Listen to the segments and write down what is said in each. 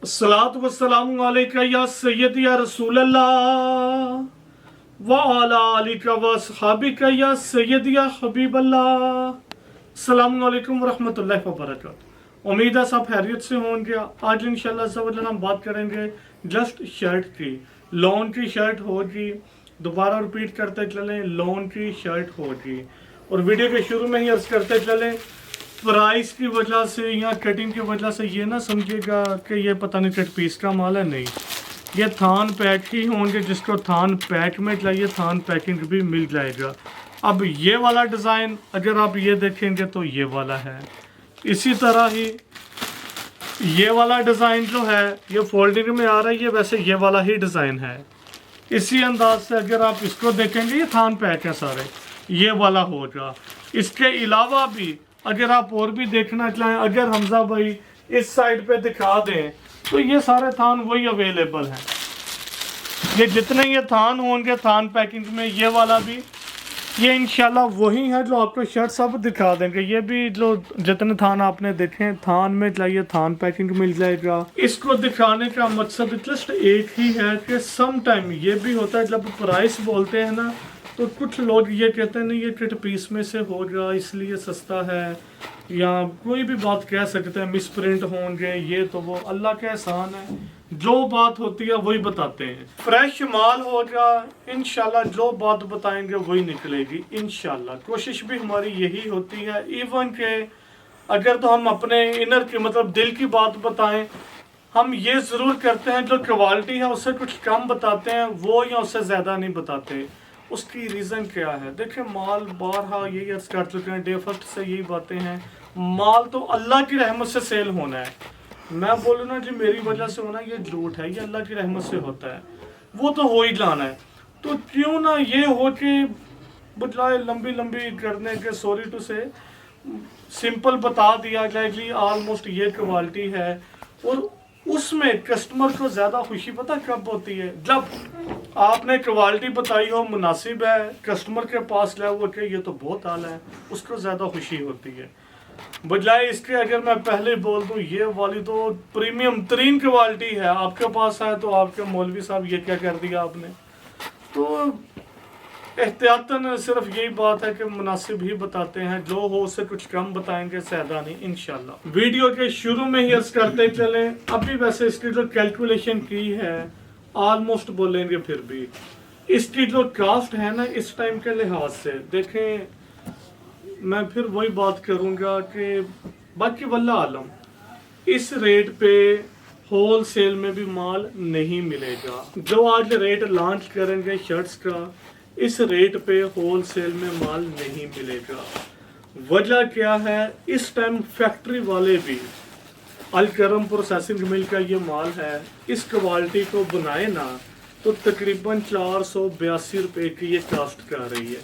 अस्सलातु वस्सलामु अलैका या सय्यदी या रसूल अल्लाह व अला आलिका व अस्हाबिका या सय्यदी या हबीब अल्लाह। अस्सलामु अलैकुम व रहमतुल्लाहि व बरकातुहू। उम्मीद है सब खैरियत से होंगे। आज इंशाल्लाह ज़वजल हम बात करेंगे जस्ट शर्ट की। लॉन की शर्ट होगी, दोबारा रिपीट करते चलें, लॉन की शर्ट होगी। और वीडियो के शुरू में ही अर्ज करते चलें, प्राइस की वजह से या कटिंग की वजह से ये ना समझिएगा कि ये पता नहीं कट पीस का माल है। नहीं, ये थान पैक ही होंगे। जिसको थान पैक में चाहिए थान पैकिंग भी मिल जाएगा। अब ये वाला डिज़ाइन अगर आप ये देखेंगे तो ये वाला है। इसी तरह ही ये वाला डिज़ाइन जो है ये फोल्डिंग में आ रहा है, ये वैसे ये वाला ही डिज़ाइन है। इसी अंदाज से अगर आप इसको देखेंगे ये थान पैक है सारे, ये वाला होगा। इसके अलावा भी अगर आप और भी देखना चाहें, अगर हमजा भाई इस साइड पे दिखा दें तो ये सारे थान वही अवेलेबल हैं। ये जितने ये थान होंगे थान पैकिंग में, ये वाला भी ये इंशाल्लाह वही है जो आपको शर्ट सब दिखा देंगे। ये भी जो जितने थान आपने देखे थान में चाहिए थान पैकिंग मिल जाएगा। इसको दिखाने का मकसद जस्ट एक ही है कि सम टाइम ये भी होता है जब प्राइस बोलते हैं ना तो कुछ लोग ये कहते हैं नहीं ये किट पीस में से होगा इसलिए सस्ता है, या कोई भी बात कह सकते हैं, मिसप्रिंट होंगे ये तो वो। अल्लाह का एहसान है, जो बात होती है वही बताते हैं। फ्रेश माल होगा इंशाल्लाह, जो बात बताएंगे वही निकलेगी इंशाल्लाह। कोशिश भी हमारी यही होती है। इवन के अगर तो हम अपने इनर की मतलब दिल की बात बताएं, हम ये ज़रूर करते हैं जो क्वालिटी है उससे कुछ कम बताते हैं वो, या उससे ज़्यादा नहीं बताते। उसकी रीज़न क्या है? देखिए माल बारहा यही अर्ज कर चुके हैं, डे फर्स्ट से यही बातें हैं। माल तो अल्लाह की रहमत से सेल होना है। मैं बोलूँ ना जी मेरी वजह से होना ये झूठ है, ये अल्लाह की रहमत से होता है, वो तो हो ही जाना है। तो क्यों ना ये हो कि बजाय लंबी लंबी करने के सॉरी टू से सिंपल बता दिया जाए कि ऑलमोस्ट ये क्वालिटी है। और उसमें कस्टमर को ज़्यादा खुशी पता कब होती है? जब आपने क्वालिटी बताई हो मुनासिब है, कस्टमर के पास लाए वो कि ये तो बहुत आला है, उसको ज़्यादा खुशी होती है। बजाय इसके अगर मैं पहले बोल दूं ये वाली तो प्रीमियम तरीन क्वालिटी है, आपके पास है तो आपके मौलवी साहब ये क्या कर दिया आपने। तो एहतियातन सिर्फ यही बात है कि मुनासिब ही बताते हैं, जो हो उससे कुछ कम बताएंगे, ज़्यादा नहीं इंशाल्लाह। वीडियो के शुरू में ही अर्ज करते चलें, अभी वैसे इसकी जो कैलकुलेशन की है ऑलमोस्ट बोलेंगे, फिर भी इसकी जो कास्ट है ना इस टाइम के लिहाज से देखें, मैं फिर वही बात करूंगा कि बाकी वल्लाह आलम इस रेट पे होल सेल में भी माल नहीं मिलेगा। जो आज रेट लॉन्च करेंगे शर्ट्स का, इस रेट पे होल सेल में माल नहीं मिलेगा। वजह क्या है? इस टाइम फैक्ट्री वाले भी अलकरम प्रोसेसिंग मिल का ये माल है, इस क्वालिटी को बनाए ना तो तकरीबन 482 रुपये की ये कास्ट कर रही है।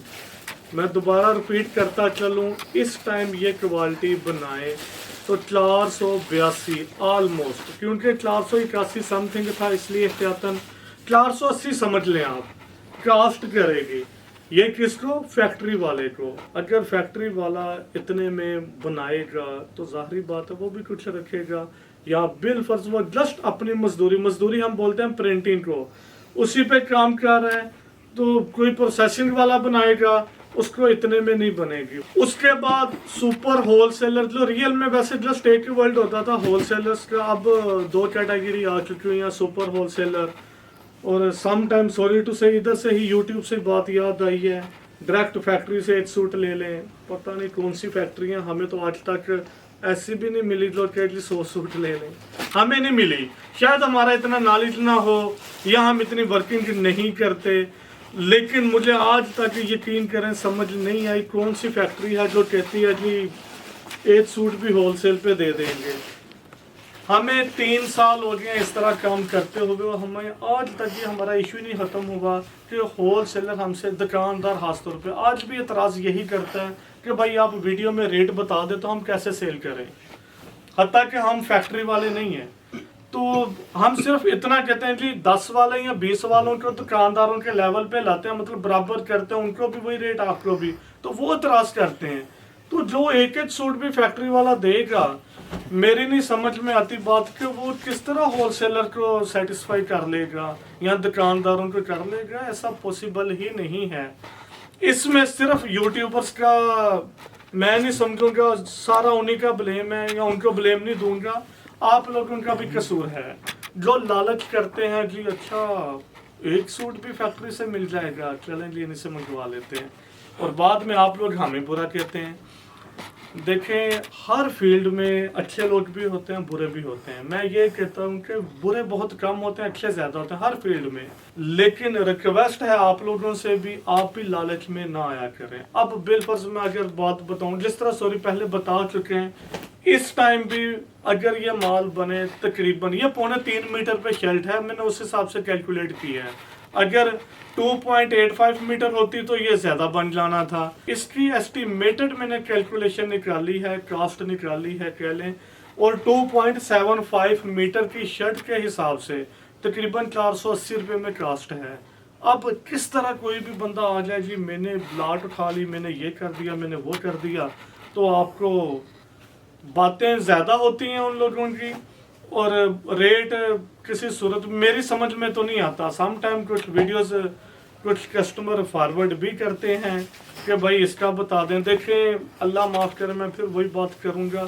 मैं दोबारा रिपीट करता चलूँ, इस टाइम ये क्वालिटी बनाए तो 482 ऑलमोस्ट, क्योंकि 481 समथिंग था इसलिए एहतियातन 480 समझ लें आप कास्ट करेगी। ये किसको? फैक्ट्री वाले को। अगर फैक्ट्री वाला इतने में बनाएगा तो जाहिर बात है वो भी कुछ रखेगा, या बिल फर्ज वो जस्ट अपनी मजदूरी हम बोलते हैं प्रिंटिंग को, उसी पे काम कर रहा है। तो कोई प्रोसेसिंग वाला बनाएगा उसको इतने में नहीं बनेगी। उसके बाद सुपर होलसेलर, जो रियल में वैसे जस्ट एक ही वर्ल्ड होता था होलसेलर्स का, अब दो कैटेगरी आ चुकी हैं, सुपर होलसेलर और सम टाइम सॉरी टू से इधर से ही यूट्यूब से बात याद आई है, डायरेक्ट फैक्ट्री से एक सूट ले लें। पता नहीं कौन सी फैक्ट्रियाँ, हमें तो आज तक ऐसी भी नहीं मिली जो कि एटलीस्ट 100 सूट ले लें, हमें नहीं मिली। शायद हमारा इतना नॉलेज ना हो या हम इतनी वर्किंग नहीं करते, लेकिन मुझे आज तक यकीन करें समझ नहीं आई कौन सी फैक्ट्री है जो कहती है कि एक सूट भी होलसेल पे दे देंगे। हमें 3 साल हो गए इस तरह काम करते हुए, हमें आज तक ये हमारा इशू नहीं ख़त्म हुआ कि होल सेलर हमसे, दुकानदार खास तौर पे आज भी एतराज़ यही करता है कि भाई आप वीडियो में रेट बता दे तो हम कैसे सेल करें। हत्ता कि हम फैक्ट्री वाले नहीं हैं, तो हम सिर्फ इतना कहते हैं कि 10 वाले या 20 वालों को दुकानदारों के लेवल पे लाते हैं, मतलब बराबर करते हैं, उनको भी वही रेट आपको भी, तो वो एतराज़ करते हैं। तो जो एक एक सूट भी फैक्ट्री वाला देगा, मेरी नहीं समझ में आती बात कि वो किस तरह होलसेलर को सेटिस्फाई कर लेगा या दुकानदारों को कर लेगा। ऐसा पॉसिबल ही नहीं है। इसमें सिर्फ यूट्यूबर्स का मैं नहीं समझूंगा, सारा उन्हीं का ब्लेम है या उनको ब्लेम नहीं दूंगा, आप लोगों का भी कसूर है जो लालच करते हैं जी अच्छा एक सूट भी फैक्ट्री से मिल जाएगा, चलें जी इन्हीं से मंगवा लेते हैं, और बाद में आप लोग हमें बुरा कहते हैं। देखें, हर फील्ड में अच्छे लोग भी होते हैं, बुरे भी होते हैं। मैं ये कहता हूँ कि बुरे बहुत कम होते हैं, अच्छे ज़्यादा होते हैं हर फील्ड में। लेकिन रिक्वेस्ट है आप लोगों से भी, आप भी लालच में ना आया करें। अब बिलफर्ज में अगर बात बताऊँ, जिस तरह सॉरी पहले बता चुके हैं, इस टाइम भी अगर ये माल बने तकरीबन ये 3.25 मीटर पे शर्ट है, मैंने उस हिसाब से कैलकुलेट किया है। अगर 2.85 मीटर होती तो ये ज़्यादा बन जाना था। इसकी एस्टिमेटेड मैंने कैलकुलेशन निकाली है, कॉस्ट निकाली है कह लें, और 2.75 मीटर की शर्ट के हिसाब से तकरीबन 480 रुपये में कॉस्ट है। अब किस तरह कोई भी बंदा आ जाए जी मैंने लाट उठा ली, मैंने ये कर दिया, मैंने वो कर दिया, तो आपको बातें ज़्यादा होती हैं उन लोगों की, और रेट किसी सूरत मेरी समझ में तो नहीं आता। सम टाइम कुछ वीडियोस कुछ कस्टमर फॉरवर्ड भी करते हैं कि भाई इसका बता दें। देखें, अल्लाह माफ़ करे, मैं फिर वही बात करूँगा,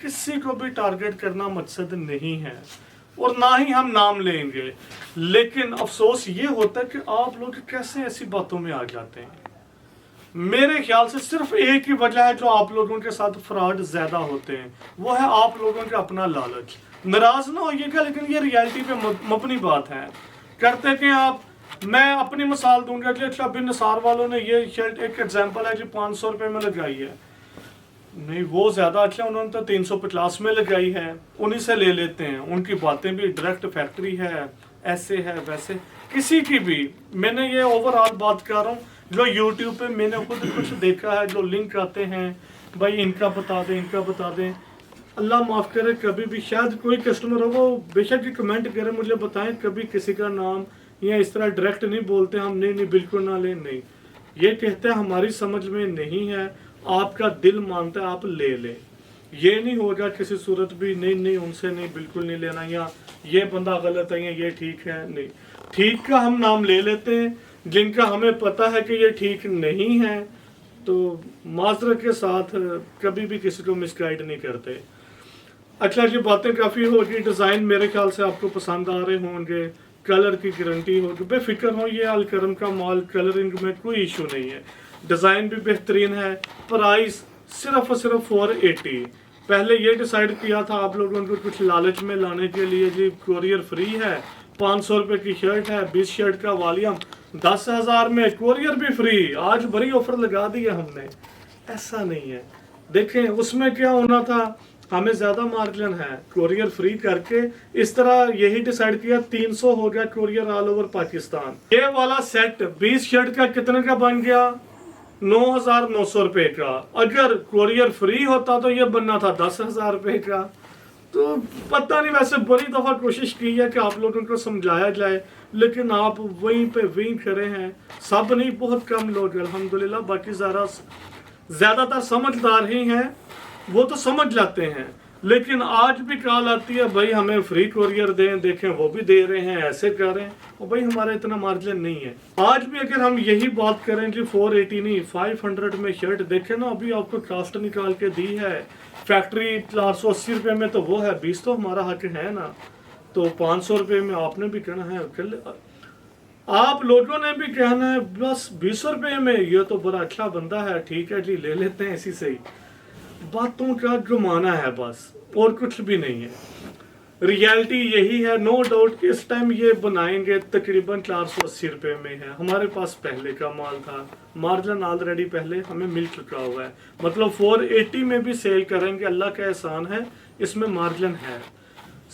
किसी को भी टारगेट करना मकसद नहीं है और ना ही हम नाम लेंगे। लेकिन अफसोस ये होता है कि आप लोग कैसे ऐसी बातों में आ जाते हैं। मेरे ख्याल से सिर्फ एक ही वजह है जो आप लोगों के साथ फ्रॉड ज्यादा होते हैं, वो है आप लोगों का अपना लालच। नाराज ना होइएगा, लेकिन ये रियलिटी पे मबनी बात है। करते कि आप, मैं अपनी मिसाल दूंगा कि अच्छा बिन निसार वालों ने ये शर्ट एक एग्जांपल है जी 500 रुपये में लगाई है, नहीं वो ज्यादा अच्छा, उन्होंने तो 350 में लगाई है, उन्हीं से ले लेते हैं। उनकी बातें भी डायरेक्ट फैक्ट्री है, ऐसे है वैसे, किसी की भी। मैंने ये ओवरऑल बात कर रहा हूँ, जो यूट्यूब पे मैंने खुद कुछ देखा है, जो लिंक आते हैं भाई इनका बता दें, इनका बता दें। अल्लाह माफ़ करे, कभी भी शायद कोई कस्टमर हो वो बेशक ही कमेंट करे, मुझे बताएं, कभी किसी का नाम या इस तरह डायरेक्ट नहीं बोलते हम, नहीं बिल्कुल ना लें, नहीं, ये कहते हैं हमारी समझ में नहीं है, आपका दिल मानता है आप ले लें। ये नहीं होगा किसी सूरत भी, नहीं उनसे नहीं, बिल्कुल नहीं लेना, या ये बंदा गलत है या ये ठीक है, नहीं। ठीक का हम नाम ले लेते हैं, जिनका हमें पता है कि ये ठीक नहीं है तो माजरत के साथ कभी भी किसी को मिसगाइड नहीं करते। अच्छा जी, बातें काफ़ी होगी, डिज़ाइन मेरे ख्याल से आपको पसंद आ रहे होंगे, कलर की गारंटी होगी, बेफिक्र हो, ये अलकरम का माल, कलरिंग में कोई इशू नहीं है, डिज़ाइन भी बेहतरीन है। प्राइस सिर्फ और सिर्फ 480। पहले ये डिसाइड किया था आप लोगों को कुछ लालच में लाने के लिए जी कोरियर फ्री है, 500 रुपये की शर्ट है, 20 शर्ट का वॉल्यूम, 10,000 में कोरियर भी फ्री। आज बड़ी ऑफर लगा दी है हमने, ऐसा नहीं है। देखें उसमें क्या होना था, हमें ज़्यादा मार्जिन है, कोरियर फ्री करके इस तरह यही डिसाइड किया 300 हो गया कोरियर ऑल ओवर पाकिस्तान। ये वाला सेट 20 शर्ट का कितने का बन गया, 9,900 रुपये का। अगर कोरियर फ्री होता तो ये बनना था 10,000 रुपये का। तो पता नहीं, वैसे बड़ी दफ़ा कोशिश की है कि आप लोगों को समझाया जाए, लेकिन आप वहीं पे वहीं खड़े हैं। सब नहीं, बहुत कम लोग अल्हम्दुलिल्लाह, बाकी ज़्यादातर समझदार ही हैं, वो तो समझ जाते हैं। लेकिन आज भी कॉल आती है भाई हमें फ्री कोरियर दें, देखें वो भी दे रहे हैं, ऐसे कर रहे हैं, और भाई हमारा इतना मार्जिन नहीं है। आज भी अगर हम यही बात करें कि 480 नहीं 500 में शर्ट, देखें ना अभी आपको कास्ट निकाल के दी है फैक्ट्री 480 रुपये में, तो वो है 20 तो हमारा हक है ना, तो 500 रुपये में आपने भी कहना है, आप लोगों ने भी कहना है बस 20 रुपये में, ये तो बड़ा अच्छा बंदा है, ठीक है जी ले लेते हैं, इसी से ही बातों का घुमाना है बस, और कुछ भी नहीं है। रियलिटी यही है, नो डाउट। इस टाइम ये बनाएंगे तकरीबन 480 रुपये में है, हमारे पास पहले का माल था, मार्जिन ऑलरेडी पहले हमें मिल चुका हुआ है, मतलब 480 में भी सेल करेंगे, अल्लाह का एहसान है, इसमें मार्जिन है।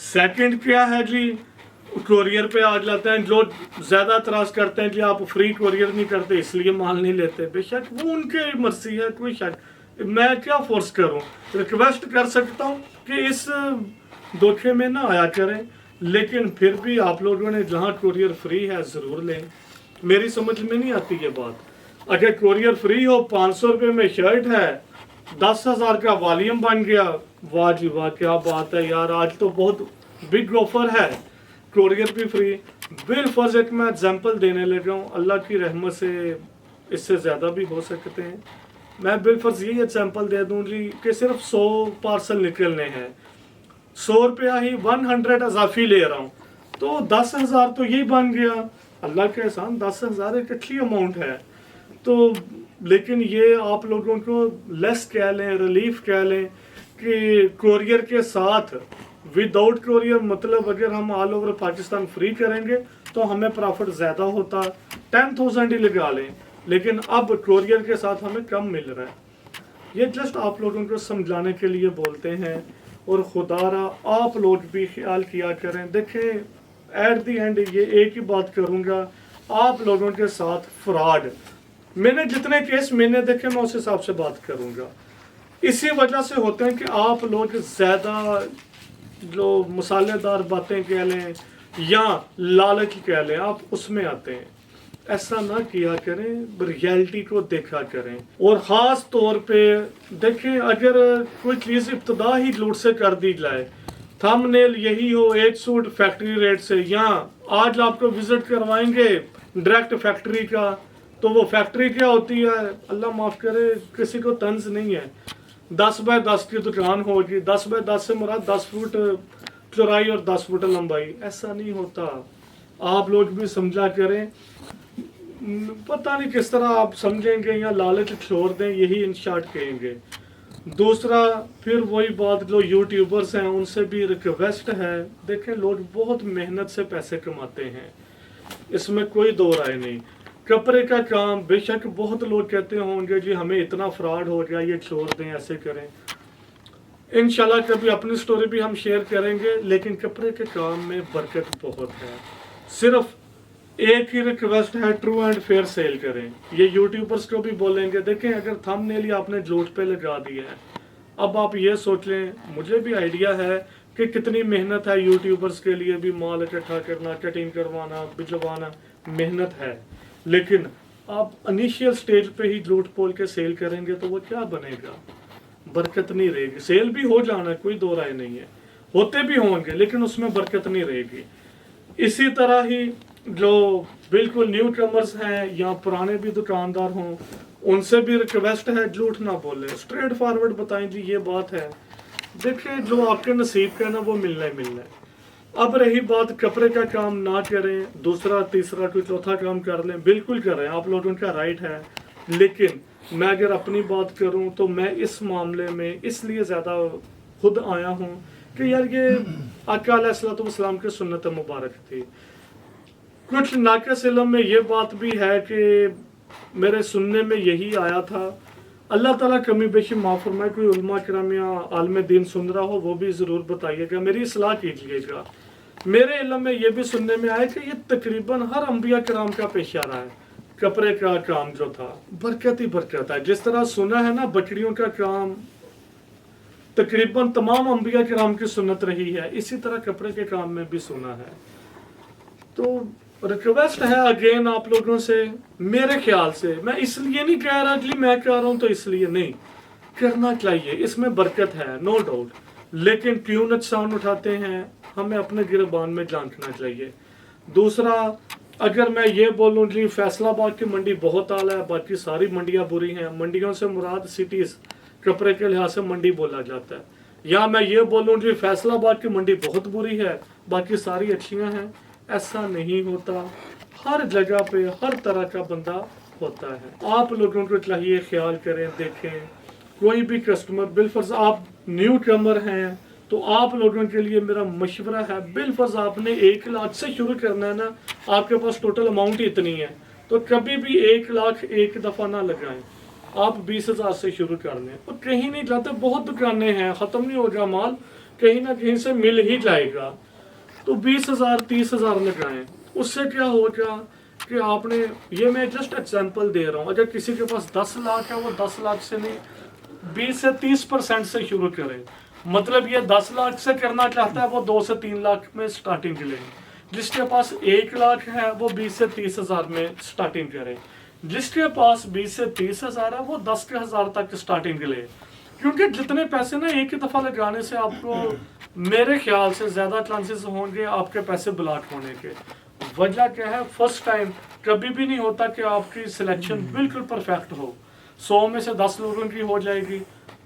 सेकंड क्या है जी, कोरियर पे आ जाते हैं, जो ज़्यादा एतराज़ करते हैं कि आप फ्री कोरियर नहीं करते इसलिए माल नहीं लेते, बेशक वो उनके मर्जी है, कोई शक, मैं क्या फोर्स करूं। रिक्वेस्ट कर सकता हूं कि इस धोखे में ना आया करें, लेकिन फिर भी आप लोगों ने जहां कोरियर फ्री है ज़रूर लें। मेरी समझ में नहीं आती ये बात, अगर कोरियर फ्री हो 500 रुपये में शर्ट है 10,000 का वॉल्यूम बन गया। वाह जी वाह, क्या बात है यार, आज तो बहुत बिग ऑफर है, कोरियर भी फ्री। बिल फर्ज एक मैं एग्जांपल देने लगा हूँ, अल्लाह की रहमत से इससे ज़्यादा भी हो सकते हैं। मैं बिल फर्ज यही एग्जांपल दे दूँ जी कि सिर्फ 100 पार्सल निकलने हैं, 100 रुपया ही 100 अजाफी ले रहा हूँ, तो 10,000 तो यही बन गया। अल्लाह के एहसान, 10,000 एक अच्छी अमाउंट है। तो लेकिन ये आप लोगों को लेस कह लें, रिलीफ कह लें कि कोरियर के साथ, विदाउट कोरियर मतलब अगर हम ऑल ओवर पाकिस्तान फ्री करेंगे तो हमें प्रॉफिट ज़्यादा होता, 10,000 ही लगा लें, लेकिन अब कोरियर के साथ हमें कम मिल रहा है। ये जस्ट आप लोगों को समझाने के लिए बोलते हैं। और खुदारा आप लोग भी ख्याल किया करें। देखें, एट दी एंड ये एक ही बात करूँगा, आप लोगों के साथ फ्रॉड, मैंने जितने केस मैंने देखे मैं उस हिसाब से बात करूँगा। इसी वजह से होते हैं कि आप लोग ज़्यादा जो मसालेदार बातें कह लें या लालच कह लें, आप उसमें आते हैं। ऐसा ना किया करें, रियलिटी को देखा करें। और ख़ास तौर पे देखें, अगर कोई चीज़ इब्तदा ही लूट से कर दी जाए, थंबनेल यही हो एक सूट फैक्ट्री रेट से, या आज आपको विजिट करवाएंगे डायरेक्ट फैक्ट्री का, तो वो फैक्ट्री क्या होती है, अल्लाह माफ़ करे, किसी को तंज नहीं है। 10 बाय 10 की दुकान होगी, 10 बाय 10 से मुराद 10 फुट चौड़ाई और 10 फुट लंबाई, ऐसा नहीं होता। आप लोग भी समझा करें। पता नहीं किस तरह आप समझेंगे या लालच छोड़ दें, यही इन शॉर्ट कहेंगे। दूसरा फिर वही बात, जो यूट्यूबर्स हैं उनसे भी रिक्वेस्ट है, देखें लोग बहुत मेहनत से पैसे कमाते हैं, इसमें कोई दो राय नहीं। कपड़े का काम बेशक बहुत लोग कहते होंगे जी हमें इतना फ्रॉड हो गया, ये छोड़ दें, ऐसे करें। इंशाल्लाह कभी अपनी स्टोरी भी हम शेयर करेंगे, लेकिन कपड़े के काम में बरकत बहुत है। सिर्फ एक ही रिक्वेस्ट है, ट्रू एंड फेयर सेल करें। ये यूट्यूबर्स को भी बोलेंगे, देखें अगर थंबनेल ही आपने झूठ पे लगा दिया है, अब आप ये सोच लें, मुझे भी आइडिया है कि कितनी मेहनत है यूट्यूबर्स के लिए भी, माल इकट्ठा करना, कटिंग करवाना, भिजवाना, मेहनत है। लेकिन आप इनिशियल स्टेज पे ही झूठ बोल के सेल करेंगे तो वो क्या बनेगा, बरकत नहीं रहेगी। सेल भी हो जाना, कोई दो राय नहीं है, होते भी होंगे, लेकिन उसमें बरकत नहीं रहेगी। इसी तरह ही जो बिल्कुल न्यू कमर्स हैं या पुराने भी दुकानदार हों, उनसे भी रिक्वेस्ट है, झूठ ना बोलें, स्ट्रेट फॉरवर्ड बताएं जी ये बात है। देखिए जो आपके नसीब का है ना, वो मिलना ही मिलना है। अब रही बात कपड़े का काम ना करें, दूसरा तीसरा कोई चौथा काम कर लें, बिल्कुल करें, आप लोगों का राइट है। लेकिन मैं अगर अपनी बात करूं तो मैं इस मामले में इसलिए ज़्यादा खुद आया हूं कि यार ये आका अलैहिस्सलाम की सुन्नत मुबारक थी। कुछ नाक़िस इल्म में ये बात भी है कि मेरे सुनने में यही आया था, अल्लाह ताला कमी बेशी माफ़ फरमाए। कोई उलमा किराम या आलिम दीन सुन रहा हो वो भी ज़रूर बताइएगा, मेरी इस्लाह कीजिएगा। मेरे इल्म में ये भी सुनने में आया कि ये तकरीबन हर अंबिया किराम का पेश आ रहा है। कपड़े का काम जो था बरकत ही बरकत है। जिस तरह सुना है ना बकरियों का काम तकरीबन तमाम अंबिया किराम की सुन्नत रही है, इसी तरह कपड़े के काम में भी सुना है। तो रिक्वेस्ट है अगेन आप लोगों से, मेरे ख्याल से, मैं इसलिए नहीं कह रहा कि मैं कह रहा हूँ तो इसलिए नहीं, करना चाहिए, इसमें बरकत है नो डाउट, लेकिन क्यों नुकसान उठाते हैं हमें अपने गिरबान में झांकना चाहिए। दूसरा, अगर मैं ये बोलूँ कि फैसलाबाद की मंडी बहुत आला है, बाकी सारी मंडियाँ बुरी हैं, मंडियों से मुराद सिटीज़ कपड़े के लिहाज से मंडी बोला जाता है, या मैं ये बोलूँ कि फैसलाबाद की मंडी बहुत बुरी है, बाकी सारी अच्छियाँ हैं, ऐसा नहीं होता। हर जगह पे हर तरह का बंदा होता है। आप लोगों को चाहिए ख्याल करें, देखें कोई भी कस्टमर, बिलफर्ज आप न्यू कमर हैं तो आप लोगों के लिए मेरा मशवरा है, बिलफर्ज आपने 1 लाख से शुरू करना है ना, आपके पास टोटल अमाउंट ही इतनी है, तो कभी भी 1 लाख एक दफ़ा ना लगाएं, आप 20,000 से शुरू कर लें। और कहीं नहीं जाते, बहुत दुकानें हैं, ख़त्म नहीं होगा माल, कहीं ना कहीं से मिल ही जाएगा, तो 20,000 30,000 लगाएं। उससे क्या होगा कि आपने, ये मैं जस्ट एग्जांपल दे रहा हूँ, अगर किसी के पास 10 लाख है वो 10 लाख से नहीं 20 से 30% से शुरू करें। मतलब ये 10 लाख से करना चाहता है वो 2 से 3 लाख में स्टार्टिंग के लिए, जिसके पास 1 लाख है वो 20 से 30,000 में स्टार्टिंग करे, जिसके पास 20 से 30,000 है वो 10,000 तक स्टार्टिंग के लिए। क्योंकि जितने पैसे ना एक ही दफ़ा लगाने से आपको मेरे ख्याल से ज़्यादा चांसेस होंगे आपके पैसे ब्लॉक होने के। वजह क्या है, फर्स्ट टाइम कभी भी नहीं होता कि आपकी सिलेक्शन बिल्कुल परफेक्ट हो। 100 में से 10 लोगों की हो जाएगी,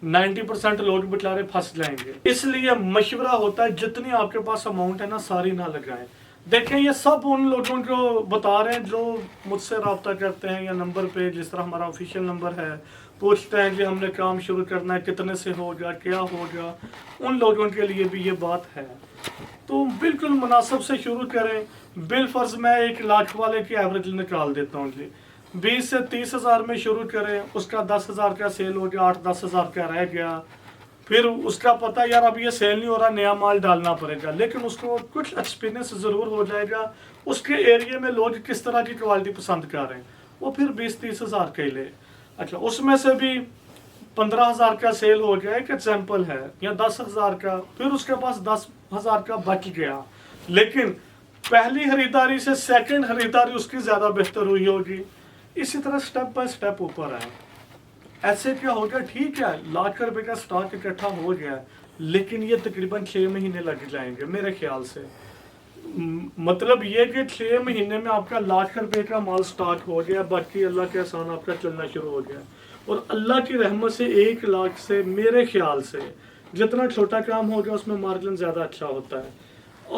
90% लोग बेचारे फंस जाएंगे। इसलिए मशवरा होता है जितनी आपके पास अमाउंट है ना सारी ना लगाएं। देखें ये सब उन लोगों को बता रहे हैं जो मुझसे रब्ता करते हैं या नंबर पे, जिस तरह हमारा ऑफिशियल नंबर है, पूछते हैं कि हमने काम शुरू करना है, कितने से होगा, क्या होगा। उन लोगों के लिए भी ये बात है, तो बिल्कुल मुनासिब से शुरू करें। बिल फर्ज मैं 1 लाख वाले की एवरेज निकाल देता हूँ जी, 20 से 30 हज़ार में शुरू करें, उसका 10 हज़ार का सेल हो गया, 8-10 हज़ार का रह गया, फिर उसका पता यार अब ये सेल नहीं हो रहा, नया माल डालना पड़ेगा, लेकिन उसको कुछ एक्सपीरियंस ज़रूर हो जाएगा उसके एरिया में लोग किस तरह की क्वालिटी पसंद कर रहे हैं, वो फिर 20-30 हज़ार के ले। अच्छा, उसमें से भी 15 हज़ार का सेल हो गया, एक एग्जाम्पल है, या 10 हज़ार का, फिर उसके पास 10 हज़ार का बच गया, लेकिन पहली खरीदारी से सेकंड खरीदारी उसकी ज़्यादा बेहतर हुई होगी। इसी तरह स्टेप बाय स्टेप ऊपर आए। ऐसे क्या हो गया, ठीक है लाख रुपए का स्टॉक इकट्ठा हो गया, लेकिन ये तकरीबन 6 महीने लग जाएंगे मेरे ख्याल से। मतलब ये कि 6 महीने में आपका लाख रुपए का माल स्टॉक हो गया, बाकी अल्लाह के एहसान आपका चलना शुरू हो गया। और अल्लाह की रहमत से 1 लाख से मेरे ख्याल से जितना छोटा काम हो गया उसमें मार्जिन ज़्यादा अच्छा होता है।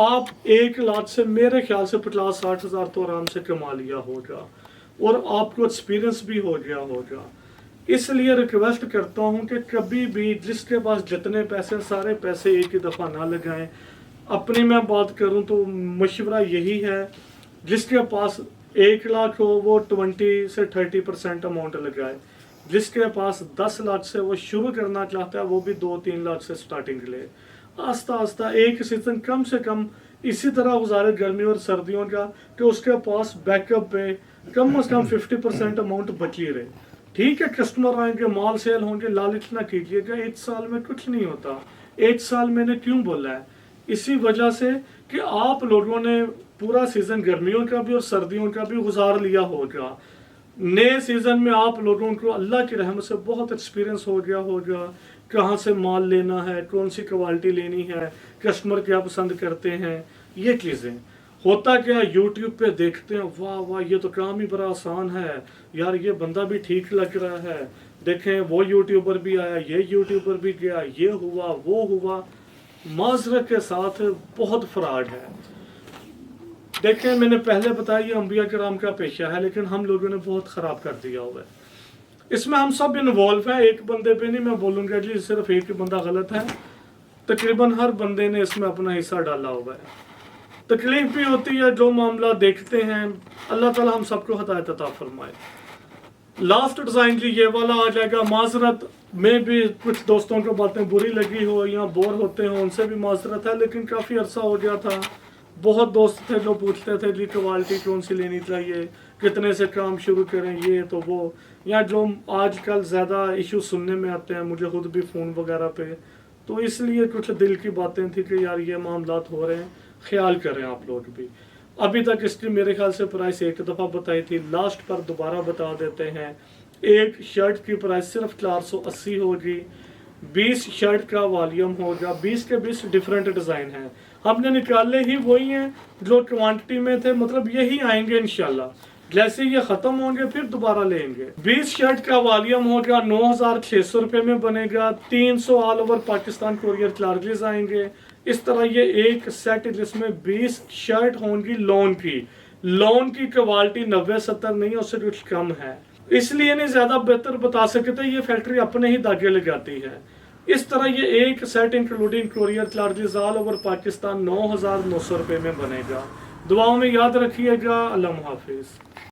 आप 1 लाख से मेरे ख्याल से 50-60 हज़ार तो आराम से कमा लिया होगा, और आपको एक्सपीरियंस भी हो गया होगा। इसलिए रिक्वेस्ट करता हूं कि कभी भी जिसके पास जितने पैसे, सारे पैसे एक ही दफ़ा ना लगाएं। अपनी मैं बात करूं तो मशवरा यही है, जिसके पास 1 लाख हो वो 20 से 30% अमाउंट लगाए, जिसके पास 10 लाख से वो शुरू करना चाहता है वो भी 2-3 लाख से स्टार्टिंग ले। आस्ता आस्ता एक सीज़न कम से कम इसी तरह गुजारे गर्मियों और सर्दियों का, कि उसके पास बैकअप पे कम से कम 50% अमाउंट बची रहे। ठीक है, कस्टमर आएंगे, माल सेल होंगे, लालच ना कीजिएगा, 1 साल में कुछ नहीं होता। 1 साल मैंने क्यों बोला है, इसी वजह से कि आप लोगों ने पूरा सीजन गर्मियों का भी और सर्दियों का भी गुजार लिया होगा। नए सीजन में आप लोगों को अल्लाह की रहमत से बहुत एक्सपीरियंस हो गया होगा, कहाँ से माल लेना है, कौन सी क्वालिटी लेनी है, कस्टमर क्या पसंद करते हैं, ये चीज़ें। होता क्या, यूट्यूब पे देखते हैं, वाह वाह ये तो काम ही बड़ा आसान है यार, ये बंदा भी ठीक लग रहा है, देखें वो यूट्यूबर भी आया, ये यूट्यूबर भी गया, ये हुआ वो हुआ। माजरत के साथ बहुत फ्रॉड है। देखें मैंने पहले बताया ये अंबिया किराम का पेशा है, लेकिन हम लोगों ने बहुत ख़राब कर दिया हुआ है। इसमें हम सब इन्वॉल्व हैं, एक बंदे पे नहीं मैं बोलूँगा जी सिर्फ एक ही बंदा गलत है, तकरीबन हर बंदे ने इसमें अपना हिस्सा डाला हुआ है। तकलीफ भी होती है जो मामला देखते हैं, अल्लाह ताला हम सबको हिदायत अता फरमाए। लास्ट डिज़ाइन जी ये वाला आ जाएगा। माजरत में भी कुछ दोस्तों को बातें बुरी लगी हो या बोर होते हो, उनसे भी माजरत है, लेकिन काफ़ी अरसा हो गया था। बहुत दोस्त थे जो पूछते थे जी क्वालिटी कौन सी लेनी चाहिए, कितने से काम शुरू करें, ये तो वो, या जो आजकल ज़्यादा इशू सुनने में आते हैं मुझे खुद भी फ़ोन वगैरह पे, तो इसलिए कुछ दिल की बातें थी कि यार ये मामलात हो रहे हैं, ख्याल करें आप लोग भी। अभी तक इसकी मेरे ख्याल से प्राइस एक दफ़ा बताई थी, लास्ट पर दोबारा बता देते हैं। एक शर्ट की प्राइस सिर्फ 480 होगी, 20 शर्ट का वॉल्यूम होगा, 20 के 20 डिफरेंट डिज़ाइन हैं। हमने निकाले ही वही हैं जो क्वांटिटी में थे, मतलब यही आएंगे इंशाल्लाह। जैसे ये ख़त्म होंगे फिर दोबारा लेंगे। 20 शर्ट का वॉल्यूम होगा, 9600 रुपये में बनेगा, 300 all over Pakistan courier charges आएंगे। इस तरह ये एक सेट जिसमें 20 शर्ट होंगी लोन की क्वालिटी 90-70 नहीं, उससे कुछ कम है, इसलिए नहीं ज़्यादा बेहतर बता सकते, ये फैक्ट्री अपने ही धागे लगाती है। इस तरह ये एक set including courier charges all over Pakistan 9900 रुपये में बनेगा। दुआओं में याद रखिएगा। अल्लाह हाफिज़।